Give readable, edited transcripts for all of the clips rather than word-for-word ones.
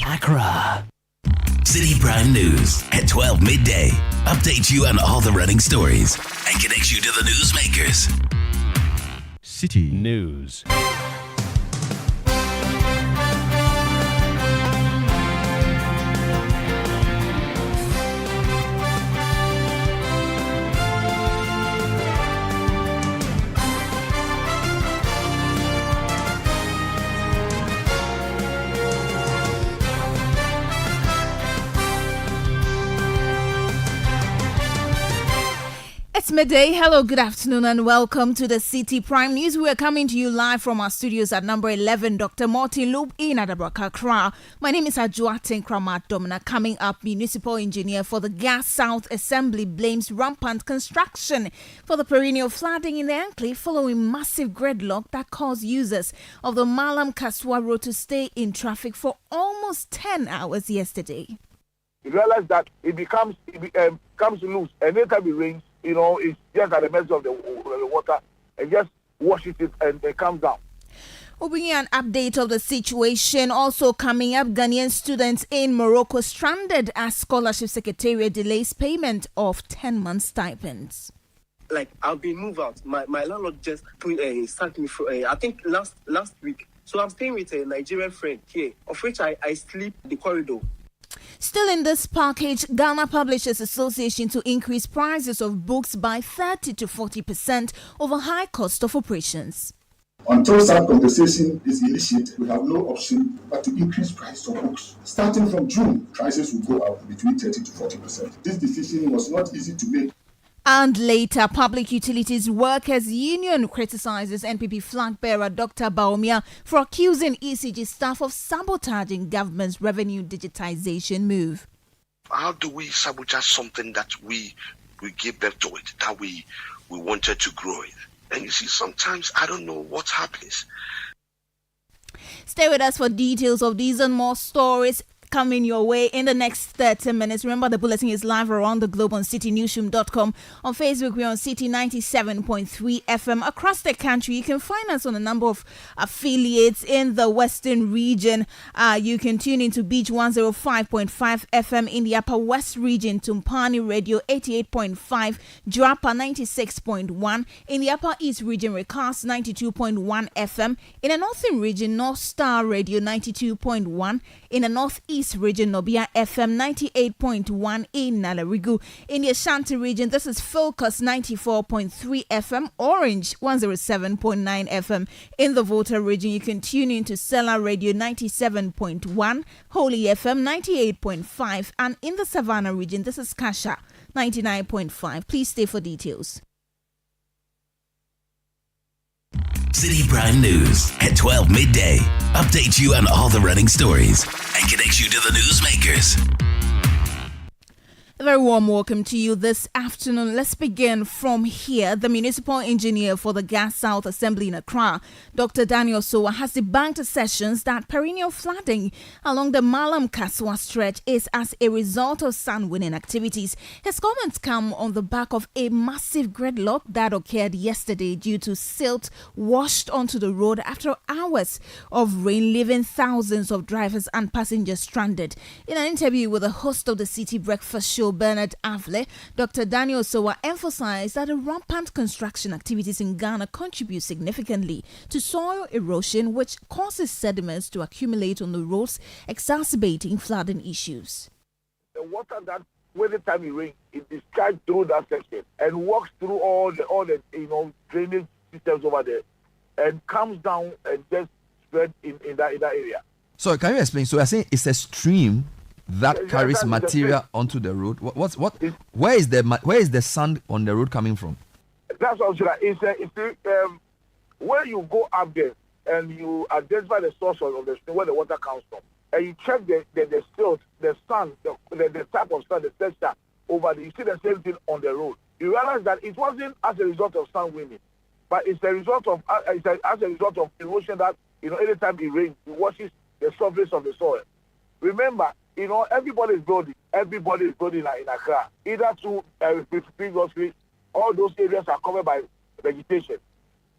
Accra. Citi Prime News at 12 midday. Update you on all the running stories and connects you to the newsmakers. Citi News. It's midday. Hello, good afternoon, and welcome to the Citi Prime News. We are coming to you live from our studios at number 11, Dr. Martin Loop in Adabraka, Accra. My name is Adjoatin Kramat Domina. Coming up, municipal engineer for the Gas South Assembly blames rampant construction for the perennial flooding in the enclave following massive gridlock that caused users of the Malam Kaswa Road to stay in traffic for almost 10 hours yesterday. You realize that it comes loose, and anytime it rains, it's just at the mercy of the water, and just washes it and it comes down. We'll bring you an update of the situation. Also coming up, Ghanaian students in Morocco stranded as Scholarship Secretariat delays payment of 10-month stipends. Like, I've been moved out. My landlord just sacked me for, I think last week. So I'm staying with a Nigerian friend here, of which I sleep in the corridor. Still in this package, Ghana Publishers Association to increase prices of books by 30 to 40% over high cost of operations. Until such compensation is initiated, we have no option but to increase price of books. Starting from June, prices will go up between 30 to 40%. This decision was not easy to make. And later, Public Utilities Workers Union criticizes NPP flag bearer Dr. Baumia for accusing ECG staff of sabotaging government's revenue digitization move. How do we sabotage something that we give them to it, that we wanted to grow it? And you see, sometimes I don't know what happens. Stay with us for details of these and more stories coming your way in the next 30 minutes. Remember, the bulletin is live around the globe on citinewsroom.com. On Facebook, we're on Citi 97.3 FM. Across the country, you can find us on a number of affiliates in the western region. You can tune into Beach 105.5 FM in the Upper West region, Tumpani Radio 88.5, Jrapa 96.1, in the Upper East region, Recast 92.1 FM, in the Northern region, North Star Radio 92.1, in the Northeast region, Nobia FM 98.1 in Nalarigu. In the Ashanti region, this is Focus 94.3 FM, Orange 107.9 FM. In the Volta region, you can tune in to Sela Radio 97.1, Holy FM 98.5, and in the Savannah region, this is Kasha 99.5. Please stay for details. Citi Prime News at 12 midday. Update you on all the running stories and connects you to the newsmakers. A very warm welcome to you this afternoon. Let's begin from here. The municipal engineer for the Gas South Assembly in Accra, Dr. Daniel Sowa, has debunked assertions that perennial flooding along the Malam Kaswa stretch is as a result of sun-winning activities. His comments come on the back of a massive gridlock that occurred yesterday due to silt washed onto the road after hours of rain, leaving thousands of drivers and passengers stranded. In an interview with the host of the City Breakfast Show, Bernard Avle, Dr. Daniel Sowa emphasized that the rampant construction activities in Ghana contribute significantly to soil erosion, which causes sediments to accumulate on the roads, exacerbating flooding issues. The water that, when the time it rains, it discharges through that section and walks through all the drainage systems over there, and comes down and just spread in that area. So can you explain? So you're saying it's a stream that carries material onto the road. Where is the sand on the road coming from? That's what I'm saying. When you go up there and you identify the source of the stream, where the water comes from, and you check the silt, the sand, the type of sand, the texture over there, you see the same thing on the road. You realize that it wasn't as a result of sand winning, but it's a result of erosion that anytime it rains, it washes the surface of the soil. Remember, everybody is building in Accra. Either through previously, all those areas are covered by vegetation.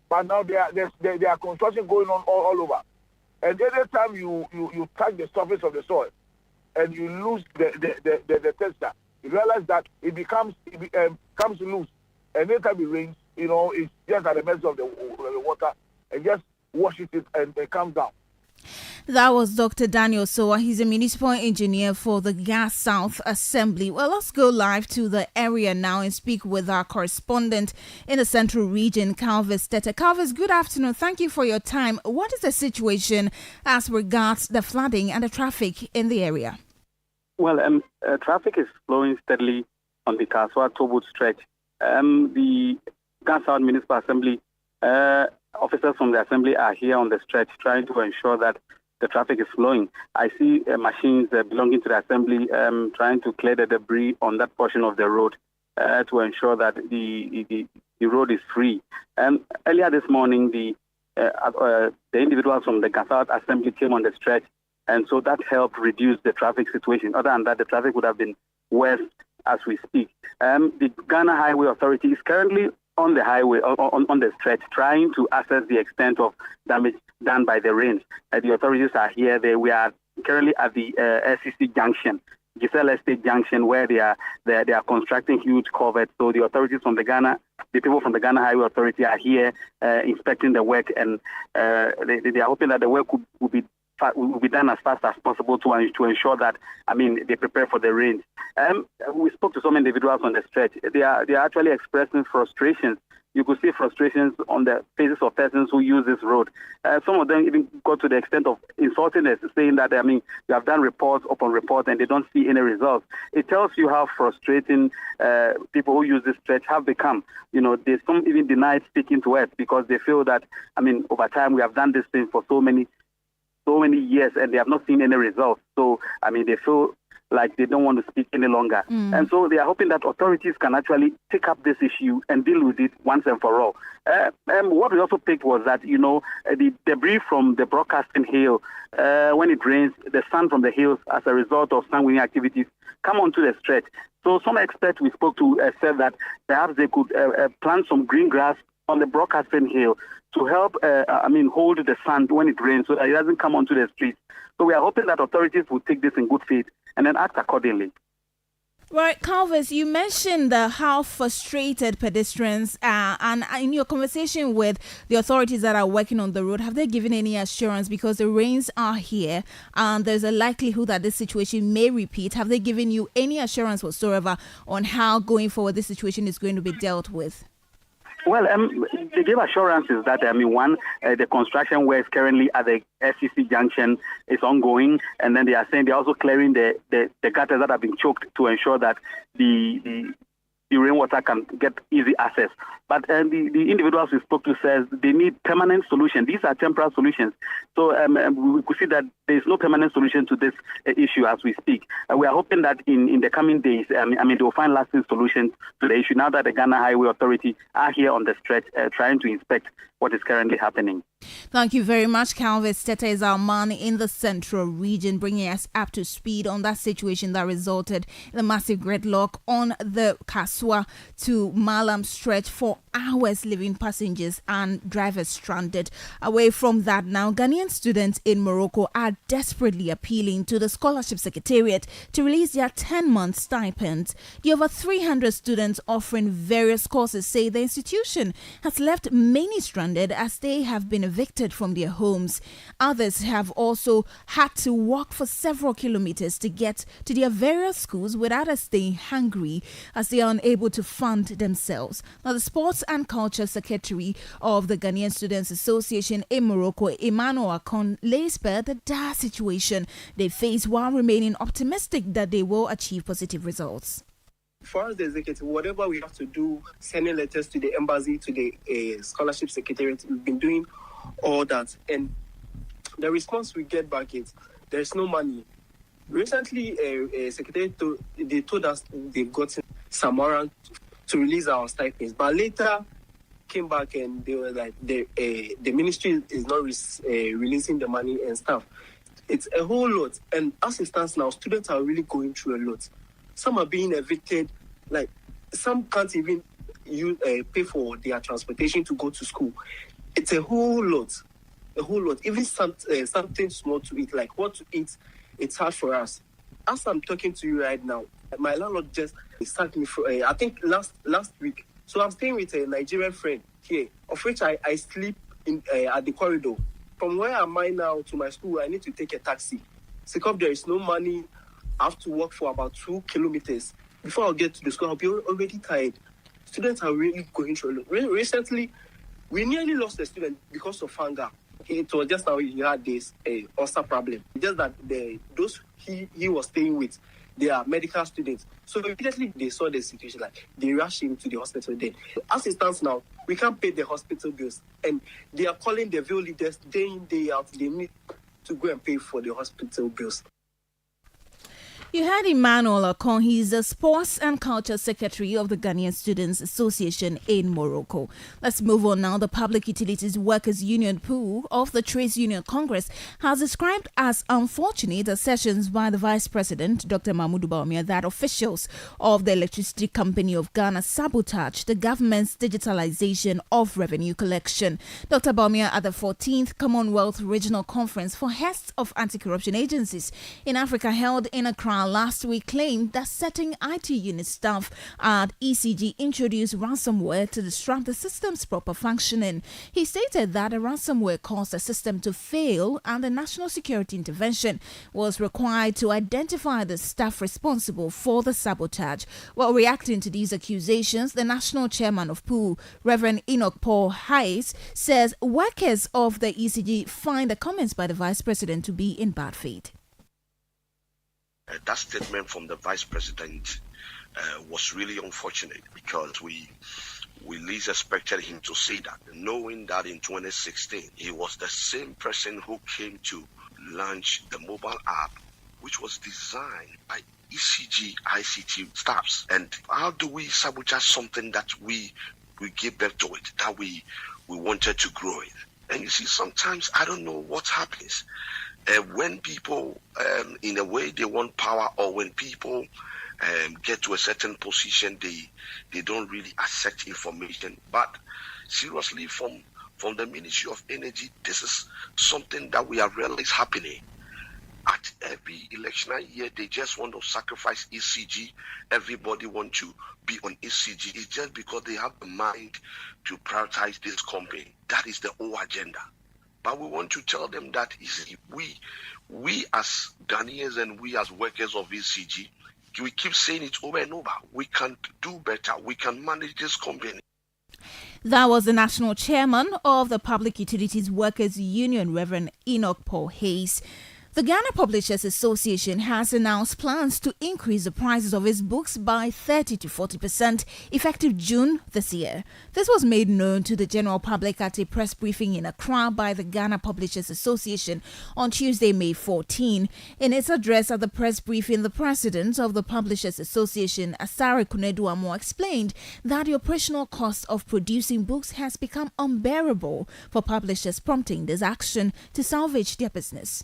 But now there are construction going on all over. And every time you touch the surface of the soil, and you lose the texture, you realize that it becomes loose. And anytime it rains, it's just at the mercy of the water, and just washes it and it comes down. That was Dr. Daniel Soa. He's a municipal engineer for the Gas South Assembly. Well, let's go live to the area now and speak with our correspondent in the Central Region, Calvis Tete. Calvis, good afternoon. Thank you for your time. What is the situation as regards the flooding and the traffic in the area? Well, traffic is flowing steadily on the Kaswa-Tobut stretch. The Gas South Municipal Assembly officers from the assembly are here on the stretch trying to ensure that the traffic is flowing. I see machines belonging to the assembly trying to clear the debris on that portion of the road to ensure that the road is free. Earlier this morning, the individuals from the Gas South Assembly came on the stretch, and so that helped reduce the traffic situation. Other than that, the traffic would have been worse as we speak. The Ghana Highway Authority is currently on the highway, on the stretch, trying to assess the extent of damage done by the rains. The authorities are here. We are currently at the SCC junction, Giselle Estate Junction, where they are constructing huge culverts. So the authorities from the people from the Ghana Highway Authority are here inspecting the work, and they are hoping that the work will be done as fast as possible to ensure that, they prepare for the rains. We spoke to some individuals on the stretch. They are actually expressing frustrations. You could see frustrations on the faces of persons who use this road. Some of them even got to the extent of insulting us, saying that, you have done reports upon reports and they don't see any results. It tells you how frustrating people who use this stretch have become. They some even denied speaking to us because they feel that, over time we have done this thing for so many years and they have not seen any results. So, they feel like they don't want to speak any longer. And so they are hoping that authorities can actually take up this issue and deal with it once and for all. What we also picked was that, the debris from the broadcasting hill, when it rains, the sand from the hills as a result of sun winning activities come onto the stretch. So some experts we spoke to said that perhaps they could plant some green grass on the broadcasting hill to help, hold the sand when it rains so that it doesn't come onto the streets. So we are hoping that authorities will take this in good faith and then act accordingly. Right, Calvis, you mentioned how frustrated pedestrians are, and in your conversation with the authorities that are working on the road, have they given any assurance, because the rains are here and there's a likelihood that this situation may repeat? Have they given you any assurance whatsoever on how going forward this situation is going to be dealt with? Well, they gave assurances that, the construction works currently at the SCC junction is ongoing, and then they are saying they're also clearing the gutters that have been choked to ensure that the rainwater can get easy access. But the individuals we spoke to says they need permanent solution. These are temporary solutions. So we could see that there is no permanent solution to this issue as we speak. We are hoping that in the coming days, they will find lasting solutions to the issue now that the Ghana Highway Authority are here on the stretch trying to inspect what is currently happening. Thank you very much. Calvis Tete is our man in the Central Region, bringing us up to speed on that situation that resulted in a massive gridlock on the Kaswa to Malam stretch for hours, leaving passengers and drivers stranded. Away from that now, Ghanaian students in Morocco are desperately appealing to the Scholarship Secretariat to release their 10-month stipends. The over 300 students offering various courses say the institution has left many stranded as they have been evicted from their homes. Others have also had to walk for several kilometers to get to their various schools without staying hungry as they are unable to fund themselves. Now, the Sports and Culture Secretary of the Ghanaian Students Association in Morocco, Emmanuel Akon, lays bare the dire situation they face while remaining optimistic that they will achieve positive results. For us, the executive, whatever we have to do, sending letters to the embassy, to the scholarship secretariat, we've been doing all that. And the response we get back is, there's no money. Recently, a secretary told us they've gotten some warrant to release our stipends. But later, came back and they were like, the ministry is not releasing the money and stuff. It's a whole lot. And as it stands now, students are really going through a lot. Some are being evicted. Like, some can't even pay for their transportation to go to school. It's a whole lot. A whole lot. Even something small to eat, like what to eat, it's hard for us. as I'm talking to you right now, my landlord just sacked me for, I think last week. So I'm staying with a Nigerian friend here, of which I sleep in at the corridor. From where am I now to my school, I need to take a taxi. Because there is no money, I have to walk for about 2 kilometers. Before I get to the school, I'll be already tired. Students are really going through. Recently, we nearly lost a student because of hunger. It was just how he had this ulcer problem. Just that those he was staying with, they are medical students. So immediately they saw the situation, like they rushed him to the hospital. Then, as it stands now, we can't pay the hospital bills, and they are calling the bill leaders day in day out. They need to go and pay for the hospital bills. You heard Emmanuel Akon. He's the Sports and Culture Secretary of the Ghanaian Students Association in Morocco. Let's move on now. The Public Utilities Workers Union pool of the Trades Union Congress has described as unfortunate assertions by the Vice President, Dr. Mahmoud Bawumia, that officials of the Electricity Company of Ghana sabotaged the government's digitalization of revenue collection. Dr. Bawumia at the 14th Commonwealth Regional Conference for Heads of Anti-Corruption Agencies in Africa held in Accra last week claimed that certain IT unit staff at ECG introduced ransomware to disrupt the system's proper functioning. He stated that the ransomware caused the system to fail and the National Security Intervention was required to identify the staff responsible for the sabotage. While reacting to these accusations, the national chairman of POO, Reverend Enoch Paul Hayes, says workers of the ECG find the comments by the Vice President to be in bad faith. That statement from the Vice President was really unfortunate because we least expected him to say that, knowing that in 2016 he was the same person who came to launch the mobile app, which was designed by ECG ICT staffs. And how do we sabotage something that we give birth to it, that we wanted to grow it? And you see, sometimes I don't know what happens. When people, in a way, they want power, or when people get to a certain position, they don't really accept information. But seriously, from the Ministry of Energy, this is something that we have realized happening. At every election year, they just want to sacrifice ECG. Everybody wants to be on ECG. It's just because they have the mind to prioritize this company. That is the whole agenda. But we want to tell them that we as Ghanaians and we as workers of ECG, we keep saying it over and over. We can do better. We can manage this company. That was the national chairman of the Public Utilities Workers Union, Reverend Enoch Paul Hayes. The Ghana Publishers Association has announced plans to increase the prices of its books by 30 to 40% effective June this year. This was made known to the general public at a press briefing in Accra by the Ghana Publishers Association on Tuesday, May 14. In its address at the press briefing, the president of the Publishers Association, Asare Kunedu-Amo, explained that the operational cost of producing books has become unbearable for publishers, prompting this action to salvage their business.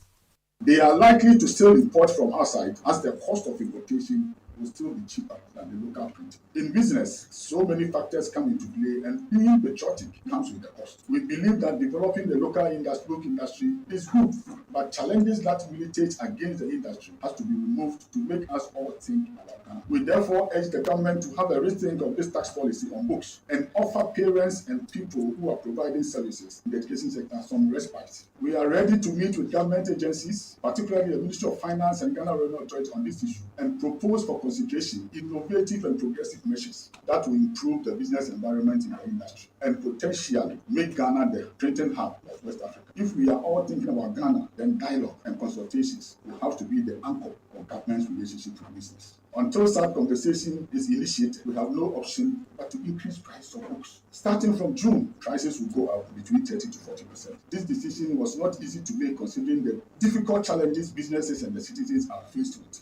They are likely to still import from outside as the cost of importation will still be cheaper than the local print. In business, so many factors come into play, and being patriotic comes with a cost. We believe that developing the local book industry is good, but challenges that militate against the industry has to be removed to make us all think about Ghana. We therefore urge the government to have a rethink of this tax policy on books and offer parents and people who are providing services in the education sector some respite. We are ready to meet with government agencies, particularly the Ministry of Finance and Ghana Revenue Authority, on this issue and propose for consideration innovative and progressive measures that will improve the business environment in the industry and potentially make Ghana the printing hub of West Africa. If we are all thinking about Ghana, then dialogue and consultations will have to be the anchor of government's relationship with business. Until such conversation is initiated, we have no option but to increase price of books. Starting from June, prices will go up between 30 to 40%. This decision was not easy to make considering the difficult challenges businesses and the citizens are faced with.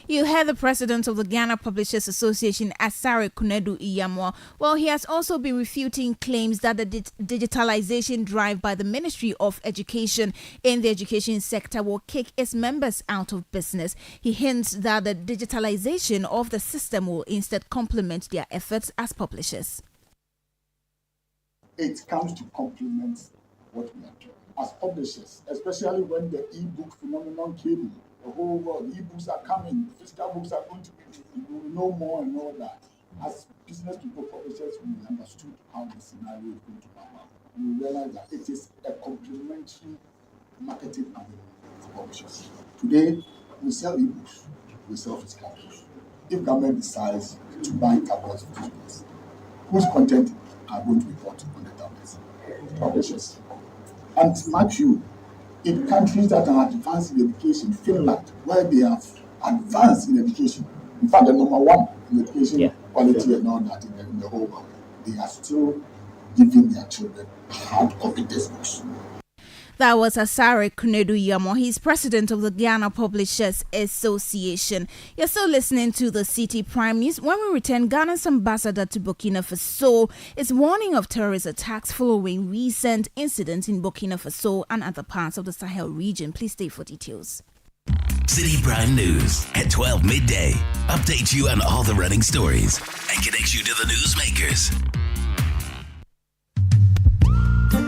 You heard the president of the Ghana Publishers Association, Asare Kunedu-Amo. Well, he has also been refuting claims that the digitalization drive by the Ministry of Education in the education sector will kick its members out of business. He hints that the digitalization of the system will instead complement their efforts as publishers. It comes to complement what we are doing as publishers, especially when the e-book phenomenon came in. the whole world, e-books are coming, physical books are going to be, you will know more and all that. As business people, publishers, we understood how the scenario is going to pan out. We realize that it is a complementary marketing avenue for publishers. Today, we sell e-books, we sell physical books. If government decides to buy tablets for students, whose content are going to be put on the tablets? Publishers. And mind you, in countries that are advanced in education, Finland, where they have advanced in education, in fact, the number one in education quality and all that in the whole world, they are still giving their children hard copy textbooks. That was Asare Kunedu Yamo. He's president of the Ghana Publishers Association. You're still listening to the Citi Prime News. When we return, Ghana's ambassador to Burkina Faso is warning of terrorist attacks following recent incidents in Burkina Faso and other parts of the Sahel region. Please stay for details. Citi Prime News at 12 midday. Update you on all the running stories and connects you to the newsmakers.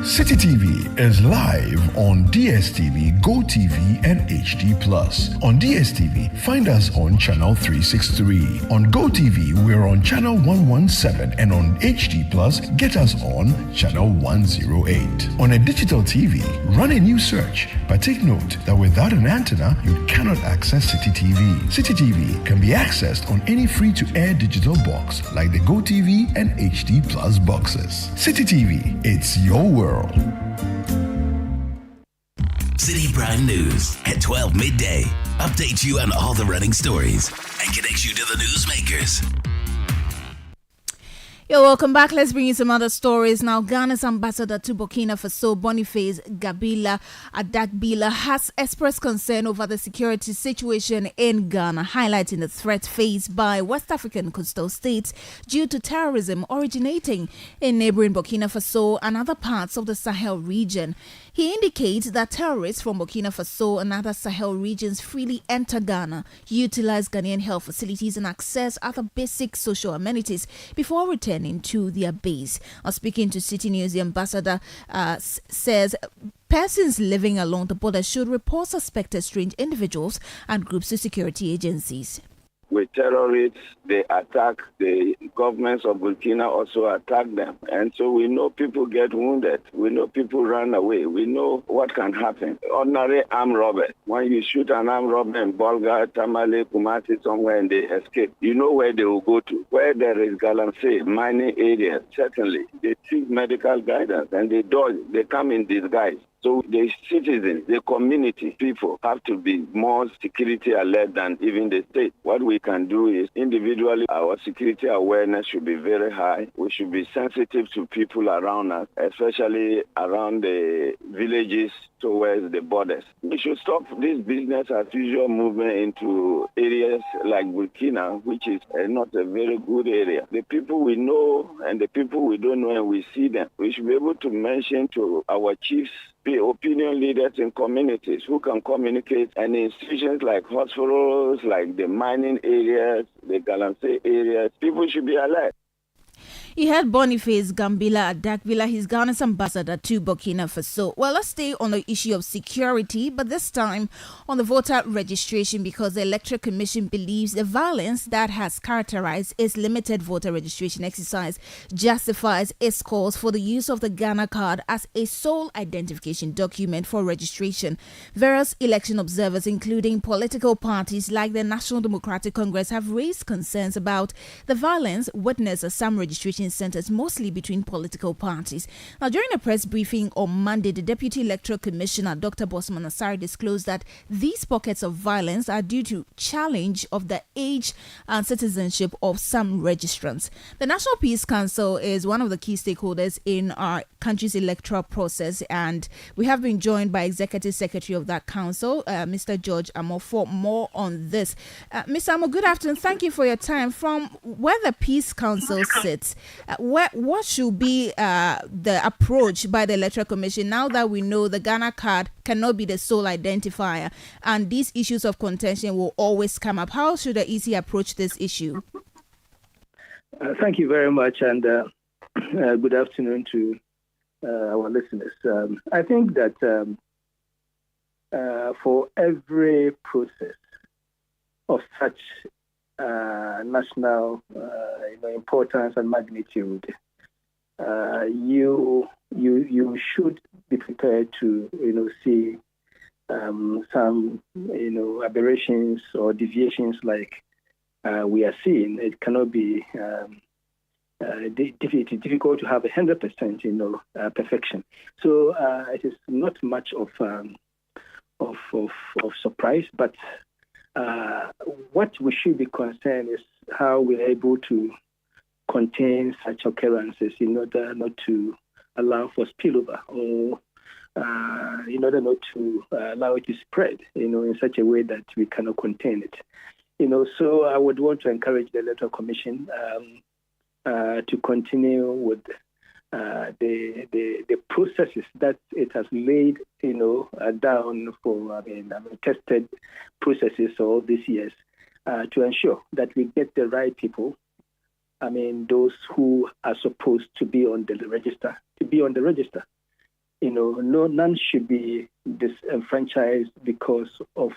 Citi TV is live on DSTV, GoTV, and HD+. On DSTV, find us on channel 363. On GoTV, we're on channel 117, and on HD+, get us on channel 108. On a digital TV, run a new search, but take note that without an antenna, you cannot access Citi TV. Citi TV can be accessed on any free-to-air digital box like the GoTV and HD+ boxes. Citi TV, it's your world. Citi Prime News at 12 midday. Updates you on all the running stories and connects you to the newsmakers. You're welcome back. Let's bring you some other stories now. Ghana's ambassador to Burkina Faso, Boniface Gabila Adagbila, has expressed concern over the security situation in Ghana, highlighting the threat faced by West African coastal states due to terrorism originating in neighboring Burkina Faso and other parts of the Sahel region. He indicates that terrorists from Burkina Faso and other Sahel regions freely enter Ghana, utilize Ghanaian health facilities and access other basic social amenities before returning to their base. Speaking to Citi News, the ambassador says persons living along the border should report suspected strange individuals and groups to security agencies. With terrorists, they attack the governments of Burkina, also attack them. And so we know people get wounded. We know people run away. We know what can happen. Ordinary armed robbers. When you shoot an armed robber in Bolga, Tamale, Kumasi, somewhere, and they escape, you know where they will go to. Where there is Galamsey, mining areas, certainly. They seek medical guidance and they dodge. They come in disguise. So the citizens, the community, people have to be more security alert than even the state. What we can do is individually, our security awareness should be very high. We should be sensitive to people around us, especially around the villages towards the borders. We should stop this business as usual movement into areas like Burkina, which is not a very good area. The people we know and the people we don't know and we see them, we should be able to mention to our chiefs, opinion leaders in communities who can communicate, and institutions like hospitals, like the mining areas, the Galamsey areas, people should be alert. You heard Boniface Gambila Adagbila, his Ghana's ambassador to Burkina Faso. Well, let's stay on the issue of security, but this time on the voter registration, because the Electoral Commission believes the violence that has characterized its limited voter registration exercise justifies its calls for the use of the Ghana card as a sole identification document for registration. Various election observers, including political parties like the National Democratic Congress, have raised concerns about the violence witnessed at some registration centers, mostly between political parties. Now, during a press briefing on Monday, the Deputy Electoral Commissioner, Dr. Bosman Asare, disclosed that these pockets of violence are due to challenge of the age and citizenship of some registrants. The National Peace Council is one of the key stakeholders in our country's electoral process, and we have been joined by Executive Secretary of that council, Mr. George Amo, for more on this. Mr. Amo, good afternoon. Thank you for your time. From where the Peace Council sits, what should be the approach by the Electoral Commission now that we know the Ghana card cannot be the sole identifier and these issues of contention will always come up? How should the EC approach this issue? Thank you very much, and good afternoon to our listeners. I think that for every process of such national importance and magnitude, you should be prepared to see some aberrations or deviations like we are seeing. It cannot be difficult to have 100% perfection. So it is not much of surprise, but what we should be concerned is how we're able to contain such occurrences in order not to allow for spillover, or in order not to allow it to spread, in such a way that we cannot contain it. So I would want to encourage the Electoral Commission to continue with the processes that it has laid, down for tested processes all these years, to ensure that we get the right people. Those who are supposed to be on the register, to be on the register. None should be disenfranchised because of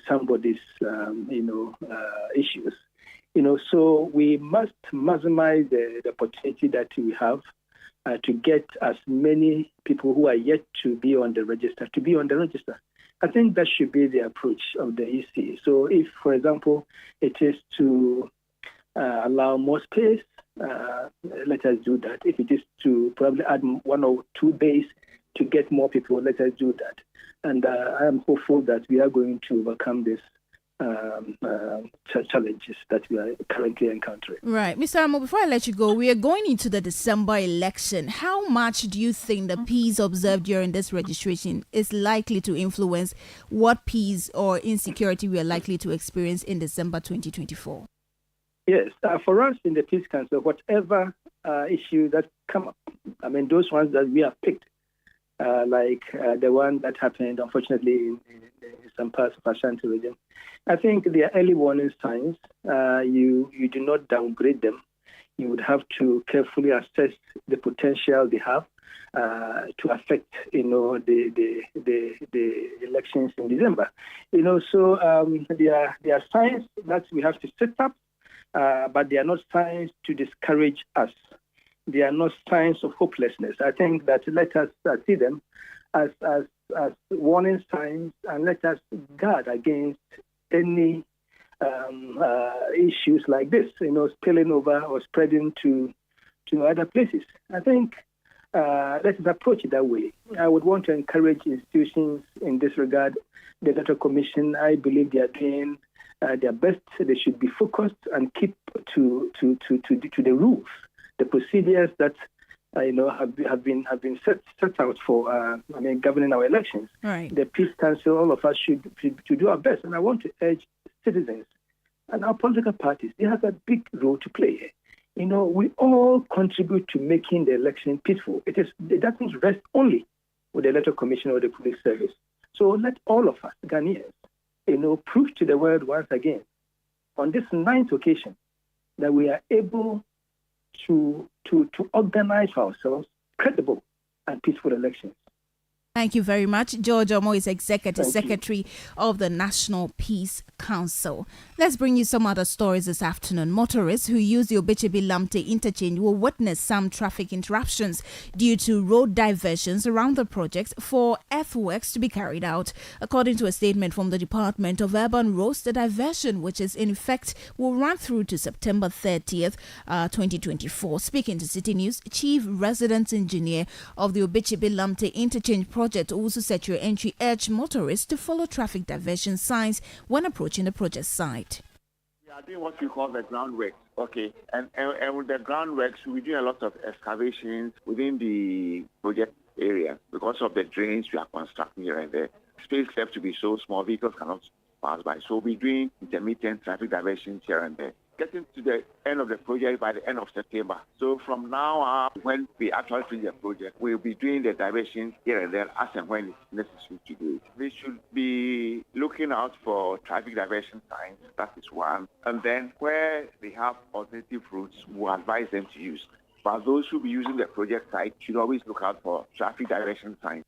somebody's issues. So we must maximize the opportunity that we have to get as many people who are yet to be on the register to be on the register. I think that should be the approach of the EC. So if, for example, it is to allow more space, let us do that. If it is to probably add 1 or 2 days to get more people, let us do that. And I am hopeful that we are going to overcome this challenges that we are currently encountering. Right. Mr. Amo, before I let you go, we are going into the December election. How much do you think the peace observed during this registration is likely to influence what peace or insecurity we are likely to experience in December 2024? Yes. For us in the Peace Council, whatever issue that come up, those ones that we have picked, like the one that happened, unfortunately, in some parts of Ashanti region, I think they are early warning signs. You do not downgrade them. You would have to carefully assess the potential they have to affect, the elections in December. So there are signs that we have to set up, but they are not signs to discourage us. They are not signs of hopelessness. I think that let us see them as warning signs, and let us guard against any issues like this, spilling over or spreading to other places. I think let us approach it that way. I would want to encourage institutions in this regard. The Electoral Commission, I believe they are doing their best. They should be focused and keep to the rules, the procedures that have been set out for governing our elections. Right. The Peace Council, all of us should do our best, and I want to urge citizens and our political parties. They have a big role to play. We all contribute to making the election peaceful. It doesn't rest only with the Electoral Commission or the Police Service. So let all of us Ghanaians, prove to the world once again on this 9th occasion that we are able to organize ourselves credible and peaceful elections. Thank you very much. George Omo is Executive Secretary of the National Peace Council. Let's bring you some other stories this afternoon. Motorists who use the Obichibi-Lamte interchange will witness some traffic interruptions due to road diversions around the project for earthworks to be carried out. According to a statement from the Department of Urban Roads, the diversion, which is in effect, will run through to September 30th, 2024. Speaking to City News, Chief Resident Engineer of the Obichibi-Lamte interchange project also set your entry urged motorists to follow traffic diversion signs when approaching the project site. We are doing what we call the groundwork, okay, and with the groundworks, we do a lot of excavations within the project area because of the drains we are constructing here and there. Space left to be so small, vehicles cannot pass by. So we're doing intermittent traffic diversions here and there. Getting to the end of the project by the end of September. So from now on, when we actually finish the project, we'll be doing the diversion here and there as and when it's necessary to do it. We should be looking out for traffic diversion signs, that is one. And then where they have alternative routes, we'll advise them to use. But those who will be using the project site should always look out for traffic diversion signs.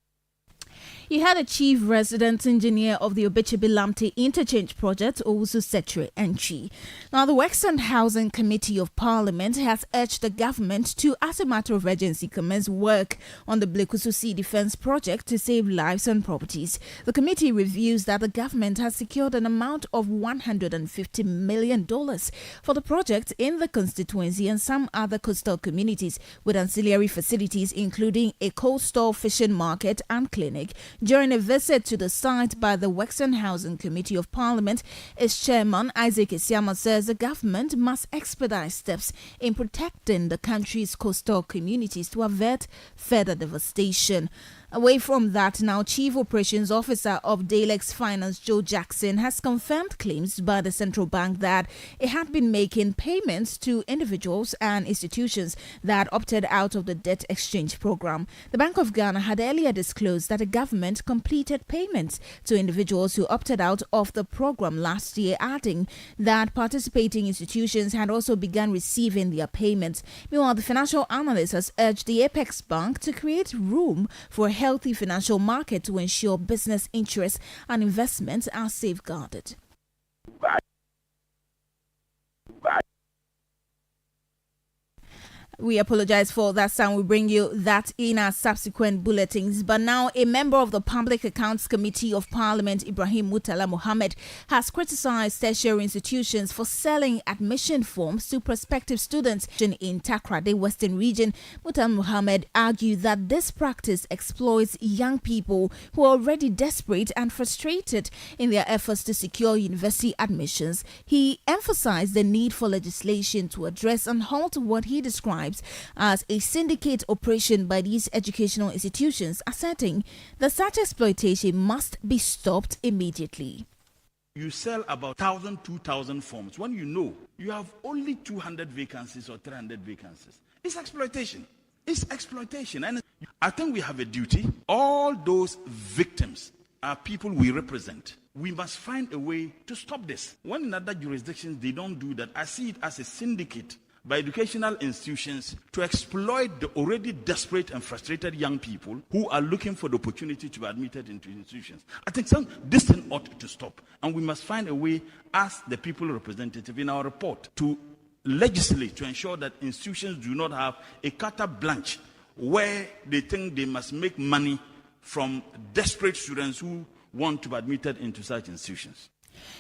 You had a chief resident engineer of the Obichibi-Lamte Interchange Project, Owusu Setre Enchi. Now, the Western Housing Committee of Parliament has urged the government to, as a matter of urgency, commence work on the Blekusu Sea Defence Project to save lives and properties. The committee reviews that the government has secured an amount of $150 million for the project in the constituency and some other coastal communities with ancillary facilities, including a coastal fishing market and clinic. During a visit to the site by the Western Housing Committee of Parliament, its chairman, Isaac Isiama, says the government must expedite steps in protecting the country's coastal communities to avert further devastation. Away from that, now Chief Operations Officer of Dalex Finance, Joe Jackson, has confirmed claims by the central bank that it had been making payments to individuals and institutions that opted out of the debt exchange program. The Bank of Ghana had earlier disclosed that the government completed payments to individuals who opted out of the program last year, adding that participating institutions had also begun receiving their payments. Meanwhile, the financial analyst has urged the Apex Bank to create room for a healthy financial market to ensure business interests and investments are safeguarded. We apologize for that sound. We bring you that in our subsequent bulletins. But now, a member of the Public Accounts Committee of Parliament, Ibrahim Murtala Mohammed, has criticized tertiary institutions for selling admission forms to prospective students in Takrade Western Region. Murtala Mohammed argued that this practice exploits young people who are already desperate and frustrated in their efforts to secure university admissions. He emphasized the need for legislation to address and halt what he described as a syndicate operation by these educational institutions, asserting that such exploitation must be stopped immediately. You sell about 1,000, 2,000 forms when you know you have only 200 vacancies or 300 vacancies. It's exploitation. It's exploitation. And I think we have a duty. All those victims are people we represent. We must find a way to stop this. When in other jurisdictions they don't do that, I see it as a syndicate by educational institutions to exploit the already desperate and frustrated young people who are looking for the opportunity to be admitted into institutions. I think this thing ought to stop. And we must find a way, as the people representative in our report, to legislate to ensure that institutions do not have a carte blanche where they think they must make money from desperate students who want to be admitted into such institutions.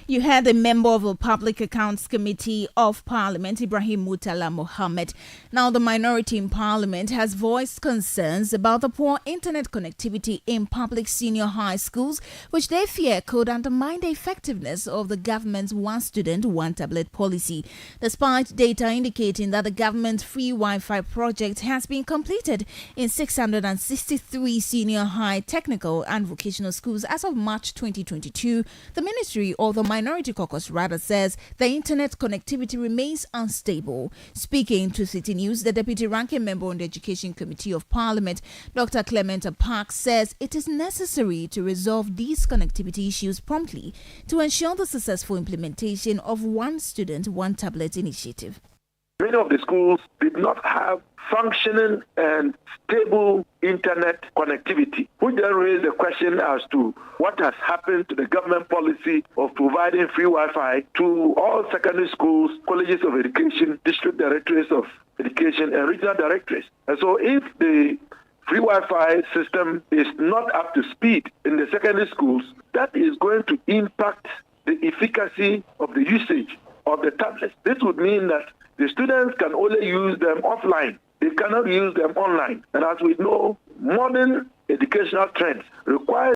You heard a member of the Public Accounts Committee of Parliament, Ibrahim Murtala Mohammed. Now, the minority in Parliament has voiced concerns about the poor internet connectivity in public senior high schools, which they fear could undermine the effectiveness of the government's one student, one tablet policy. Despite data indicating that the government's free Wi-Fi project has been completed in 663 senior high technical and vocational schools as of March 2022, the Ministry or the Minority Caucus rather says the internet connectivity remains unstable. Speaking to Citi News, the Deputy Ranking Member on the Education Committee of Parliament, Dr. Clement Park, says it is necessary to resolve these connectivity issues promptly to ensure the successful implementation of One Student, One Tablet initiative. Many of the schools did not have functioning and stable internet connectivity, which then raised the question as to what has happened to the government policy of providing free Wi-Fi to all secondary schools, colleges of education, district directorates of education, and regional directorates. And so if the free Wi-Fi system is not up to speed in the secondary schools, that is going to impact the efficacy of the usage of the tablets. This would mean that the students can only use them offline. They cannot use them online. And as we know, modern educational trends require